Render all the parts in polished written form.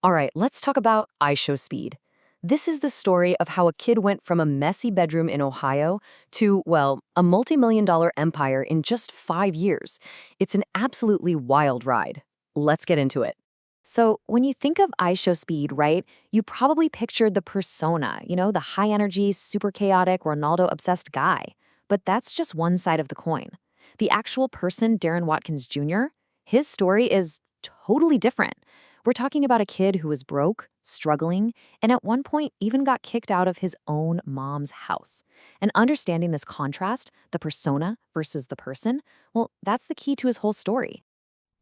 All right, let's talk about IShowSpeed. This is the story of how a kid went from a messy bedroom in Ohio to, well, a multi-million-dollar empire in just 5 years. It's an absolutely wild ride. Let's get into it. So, when you think of IShowSpeed, right, you probably pictured the persona, the high energy, super chaotic, Ronaldo obsessed guy. But that's just one side of the coin. The actual person, Darren Watkins Jr., his story is totally different. We're talking about a kid who was broke, struggling, and at one point even got kicked out of his own mom's house. And understanding this contrast, the persona versus the person, well, that's the key to his whole story.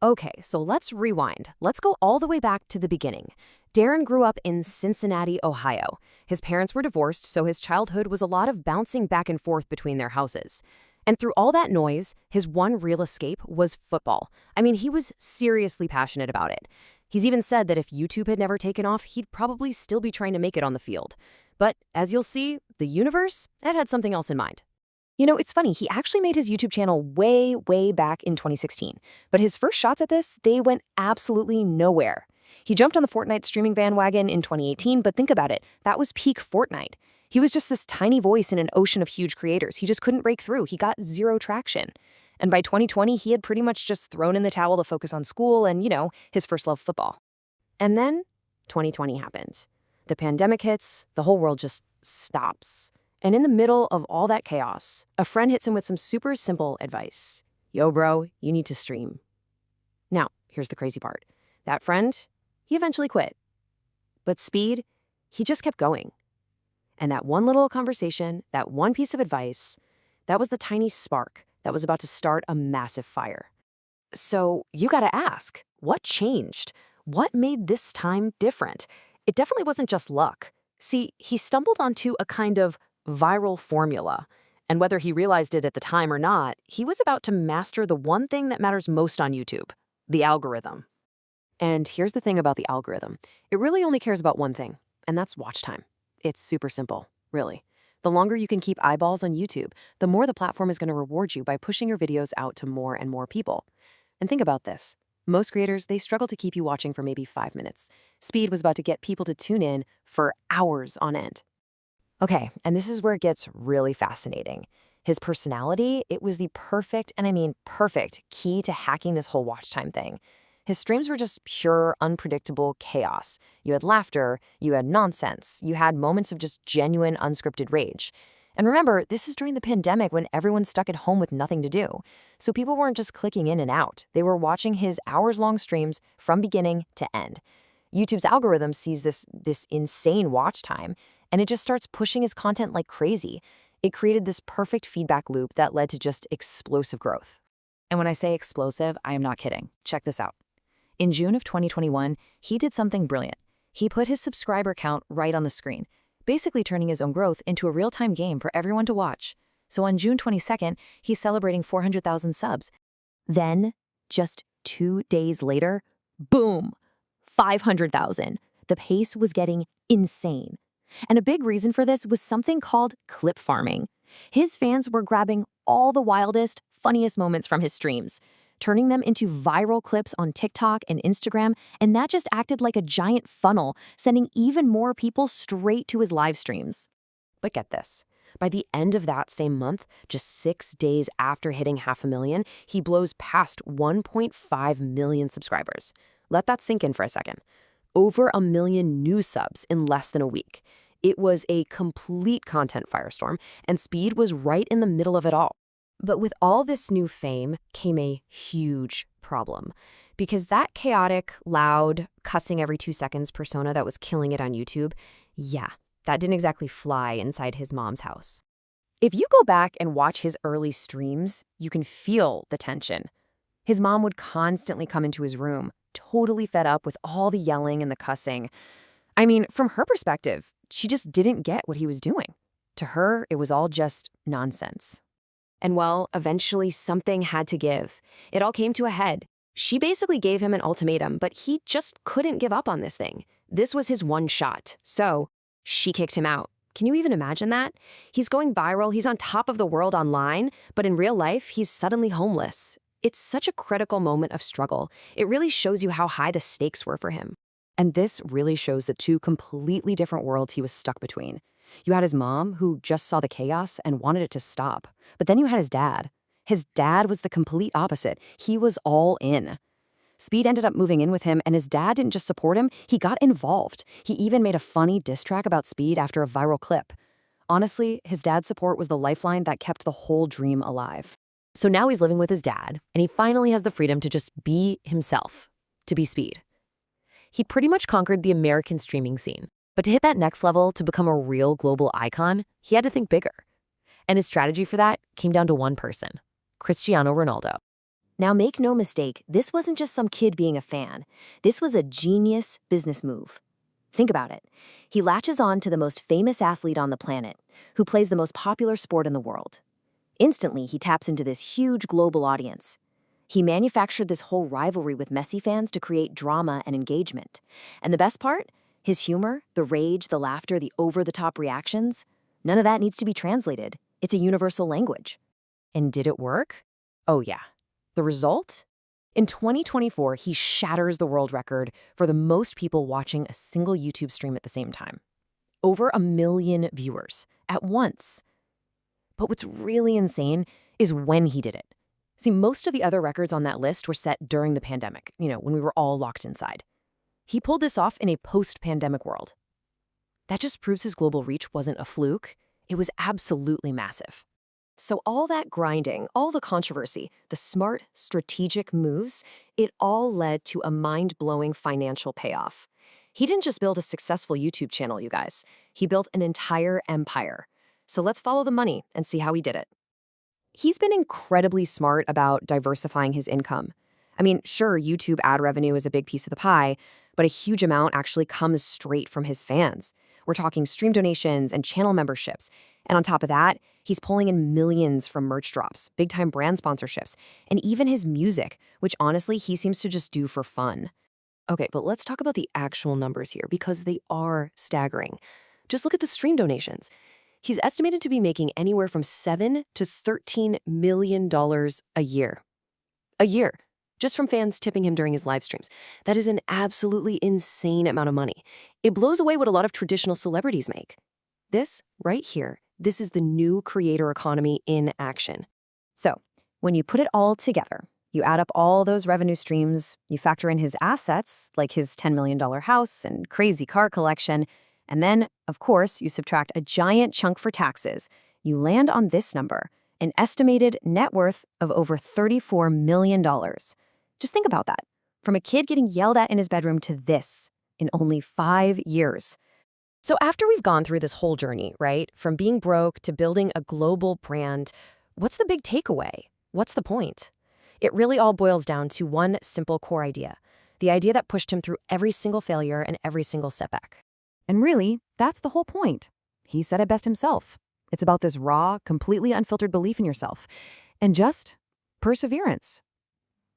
Okay, so let's rewind. Let's go all the way back to the beginning. Darren grew up in Cincinnati, Ohio. His parents were divorced, so his childhood was a lot of bouncing back and forth between their houses. And through all that noise, his one real escape was football. I mean, he was seriously passionate about it. He's even said that if YouTube had never taken off, he'd probably still be trying to make it on the field. But as you'll see, the universe, it had something else in mind. It's funny, he actually made his YouTube channel way back in 2016. But his first shots at this, they went absolutely nowhere. He jumped on the Fortnite streaming bandwagon in 2018, but think about it, that was peak Fortnite. He was just this tiny voice in an ocean of huge creators. He just couldn't break through. He got zero traction. And by 2020, he had pretty much just thrown in the towel to focus on school and, his first love, football. And then 2020 happens. The pandemic hits, the whole world just stops. And in the middle of all that chaos, a friend hits him with some super simple advice. Yo, bro, you need to stream. Now, here's the crazy part. That friend, he eventually quit. But Speed, he just kept going. And that one little conversation, that one piece of advice, that was the tiny spark that was about to start a massive fire. So you gotta ask, what changed? What made this time different? It definitely wasn't just luck. See, he stumbled onto a kind of viral formula. And whether he realized it at the time or not, he was about to master the one thing that matters most on YouTube, the algorithm. And here's the thing about the algorithm. It really only cares about one thing, and that's watch time. It's super simple, really. The longer you can keep eyeballs on YouTube, the more the platform is going to reward you by pushing your videos out to more and more people. And think about this. Most creators, they struggle to keep you watching for maybe 5 minutes. Speed was about to get people to tune in for hours on end. Okay, and this is where it gets really fascinating. His personality, it was the perfect, and I mean perfect, key to hacking this whole watch time thing. His streams were just pure, unpredictable chaos. You had laughter, you had nonsense, you had moments of just genuine, unscripted rage. And remember, this is during the pandemic when everyone's stuck at home with nothing to do. So people weren't just clicking in and out. They were watching his hours-long streams from beginning to end. YouTube's algorithm sees this insane watch time, and it just starts pushing his content like crazy. It created this perfect feedback loop that led to just explosive growth. And when I say explosive, I am not kidding. Check this out. In June of 2021, he did something brilliant. He put his subscriber count right on the screen, basically turning his own growth into a real-time game for everyone to watch. So on June 22nd, he's celebrating 400,000 subs. Then, just 2 days later, boom, 500,000. The pace was getting insane. And a big reason for this was something called clip farming. His fans were grabbing all the wildest, funniest moments from his streams, turning them into viral clips on TikTok and Instagram, and that just acted like a giant funnel, sending even more people straight to his live streams. But get this. By the end of that same month, just 6 days after hitting 500,000, he blows past 1.5 million subscribers. Let that sink in for a second. Over 1 million new subs in less than a week. It was a complete content firestorm, and Speed was right in the middle of it all. But with all this new fame came a huge problem, because that chaotic, loud, cussing every 2 seconds persona that was killing it on YouTube, yeah, that didn't exactly fly inside his mom's house. If you go back and watch his early streams, you can feel the tension. His mom would constantly come into his room, totally fed up with all the yelling and the cussing. I mean, from her perspective, she just didn't get what he was doing. To her, it was all just nonsense. And well, eventually something had to give. It all came to a head. She basically gave him an ultimatum, but he just couldn't give up on this thing. This was his one shot. So she kicked him out. Can you even imagine that? He's going viral, he's on top of the world online, but in real life, he's suddenly homeless. It's such a critical moment of struggle. It really shows you how high the stakes were for him. And this really shows the two completely different worlds he was stuck between. You had his mom, who just saw the chaos and wanted it to stop. But then you had his dad. His dad was the complete opposite. He was all in. Speed ended up moving in with him, and his dad didn't just support him, he got involved. He even made a funny diss track about Speed after a viral clip. Honestly, his dad's support was the lifeline that kept the whole dream alive. So now he's living with his dad, and he finally has the freedom to just be himself, to be Speed. He pretty much conquered the American streaming scene. But to hit that next level, to become a real global icon, he had to think bigger. And his strategy for that came down to one person, Cristiano Ronaldo. Now make no mistake, this wasn't just some kid being a fan. This was a genius business move. Think about it. He latches on to the most famous athlete on the planet, who plays the most popular sport in the world. Instantly, he taps into this huge global audience. He manufactured this whole rivalry with Messi fans to create drama and engagement. And the best part? His humor, the rage, the laughter, the over-the-top reactions, none of that needs to be translated. It's a universal language. And did it work? Oh yeah. The result? In 2024, he shatters the world record for the most people watching a single YouTube stream at the same time. Over 1 million viewers at once. But what's really insane is when he did it. See, most of the other records on that list were set during the pandemic, when we were all locked inside. He pulled this off in a post-pandemic world. That just proves his global reach wasn't a fluke. It was absolutely massive. So all that grinding, all the controversy, the smart, strategic moves, it all led to a mind-blowing financial payoff. He didn't just build a successful YouTube channel, you guys. He built an entire empire. So let's follow the money and see how he did it. He's been incredibly smart about diversifying his income. I mean, sure, YouTube ad revenue is a big piece of the pie, but a huge amount actually comes straight from his fans. We're talking stream donations and channel memberships. And on top of that, he's pulling in millions from merch drops, big-time brand sponsorships, and even his music, which honestly, he seems to just do for fun. Okay, but let's talk about the actual numbers here, because they are staggering. Just look at the stream donations. He's estimated to be making anywhere from $7 to $13 million a year. A year. Just from fans tipping him during his live streams. That is an absolutely insane amount of money. It blows away what a lot of traditional celebrities make. This, right here, this is the new creator economy in action. So, when you put it all together, you add up all those revenue streams, you factor in his assets, like his $10 million house and crazy car collection, and then, of course, you subtract a giant chunk for taxes, you land on this number, an estimated net worth of over $34 million. Just think about that. From a kid getting yelled at in his bedroom to this in only 5 years. So after we've gone through this whole journey, right, from being broke to building a global brand, what's the big takeaway? What's the point? It really all boils down to one simple core idea, the idea that pushed him through every single failure and every single setback. And really, that's the whole point. He said it best himself. It's about this raw, completely unfiltered belief in yourself and just perseverance.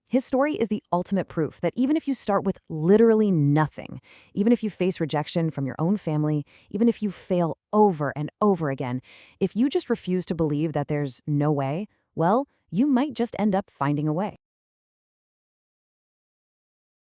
His story is the ultimate proof that even if you start with literally nothing, even if you face rejection from your own family, even if you fail over and over again, if you just refuse to believe that there's no way, well, you might just end up finding a way.